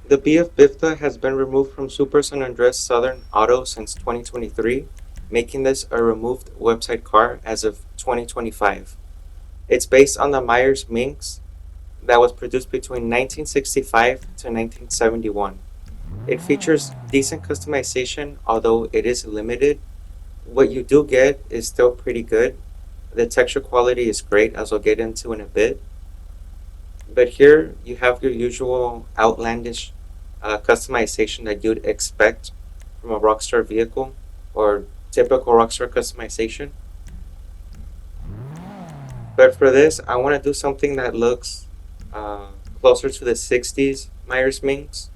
The B of Bifta has been removed from Super San Andres Southern Auto since 2023, making this a removed website car as of 2025. It's based on the Meyers Minx that was produced between 1965 to 1971. It features decent customization, although it is limited. What you do get is still pretty good. The texture quality is great, as I'll get into in a bit. But here you have your usual outlandish customization that you'd expect from a Rockstar vehicle or typical Rockstar customization. But for this, I want to do something that looks uh, closer to the 60s Myers Minx.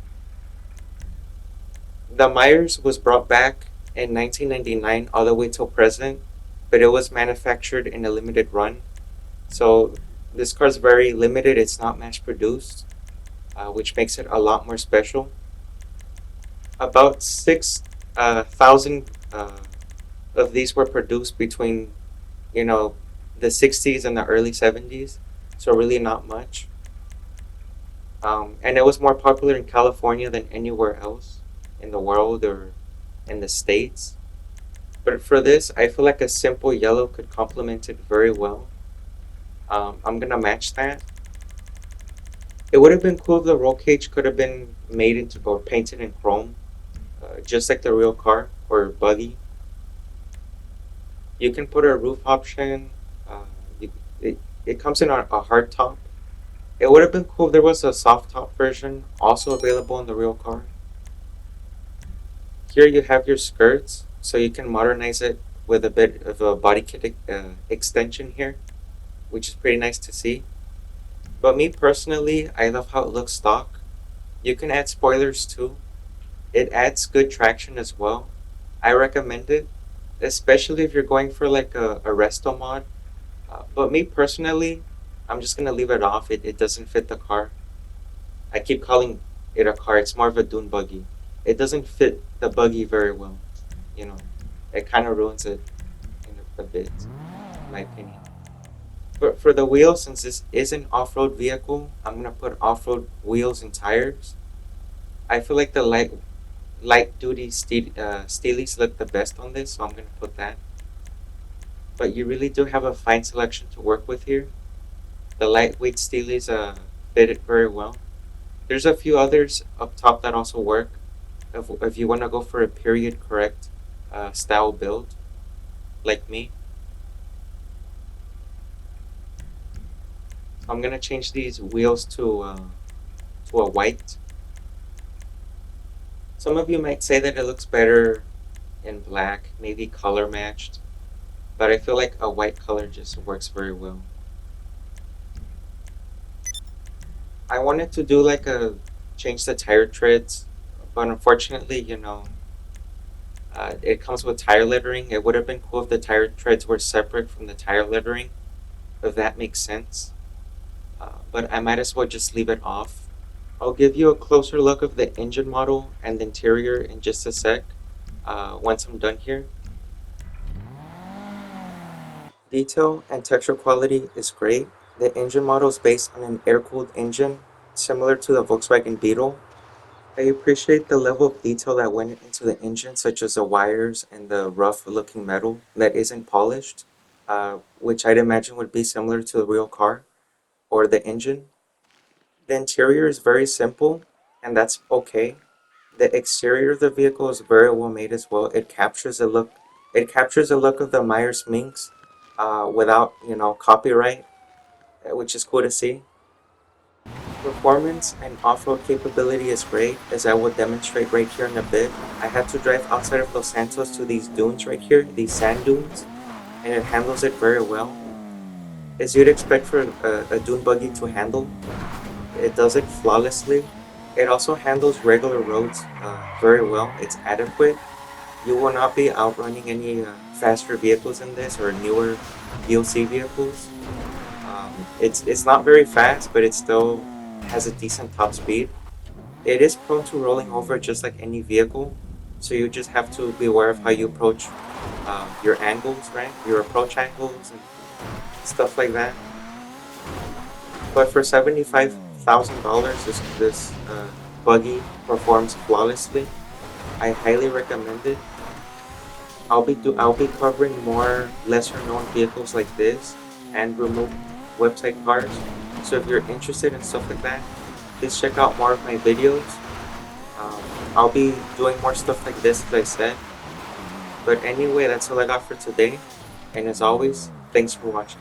The Myers was brought back in 1999 all the way till present, but it was manufactured in a limited run. So this car's very limited, it's not mass produced, which makes it a lot more special. About 6,000 of these were produced between, you know, the 60s and the early 70s, so really not much. And it was more popular in California than anywhere else in the world or in the States. But for this, I feel like a simple yellow could complement it very well. I'm gonna match that. It would have been cool if the roll cage could have been made into or painted in chrome, just like the real car or buggy. You can put a roof option. Uh, you, it comes in a hard top. It would have been cool if there was a soft top version also available in the real car. Here you have your skirts, so you can modernize it with a bit of a body kit extension here, which is pretty nice to see. But me personally, I love how it looks stock. You can add spoilers too. It adds good traction as well. I recommend it, especially if you're going for like a resto mod. But me personally, I'm just gonna leave it off. It doesn't fit the car. I keep calling it a car. It's more of a dune buggy. It doesn't fit the buggy very well. You know, it kind of ruins it in a bit, in my opinion. But for the wheels, since this is an off-road vehicle, I'm gonna put off-road wheels and tires. I feel like the light duty steelies look the best on this, so I'm gonna put that. But you really do have a fine selection to work with here. The lightweight steelies fit it very well. There's a few others up top that also work. If you want to go for a period correct style build, like me, I'm gonna change these wheels to a white. Some of you might say that it looks better in black, maybe color matched, but I feel like a white color just works very well. I wanted to do like a change the tire treads, but unfortunately, it comes with tire lettering. It would have been cool if the tire treads were separate from the tire lettering, if that makes sense. But I might as well just leave it off. I'll give you a closer look of the engine model and the interior in just a sec, once I'm done here. Detail and texture quality is great. The engine model is based on an air-cooled engine, similar to the Volkswagen Beetle. I appreciate the level of detail that went into the engine, such as the wires and the rough-looking metal that isn't polished, which I'd imagine would be similar to the real car or the engine. The interior is very simple, and that's okay. The exterior of the vehicle is very well made as well. It captures the look. It captures the look of the Myers Minx, without copyright, which is cool to see. Performance and off-road capability is great, as I will demonstrate right here in a bit. I had to drive outside of Los Santos to these dunes right here, these sand dunes, and it handles it very well. As you'd expect for a dune buggy to handle, it does it flawlessly. It also handles regular roads very well. It's adequate. You will not be outrunning any faster vehicles in this or newer DLC vehicles. It's not very fast, but it still has a decent top speed. It is prone to rolling over just like any vehicle, so you just have to be aware of how you approach your angles, right? Your approach angles and stuff like that. But for $75,000, this buggy performs flawlessly. I highly recommend it. I'll be covering more lesser known vehicles like this and removed website cars. So if you're interested in stuff like that, please check out more of my videos. I'll be doing more stuff like this, as I said. But anyway, that's all I got for today. And as always, thanks for watching.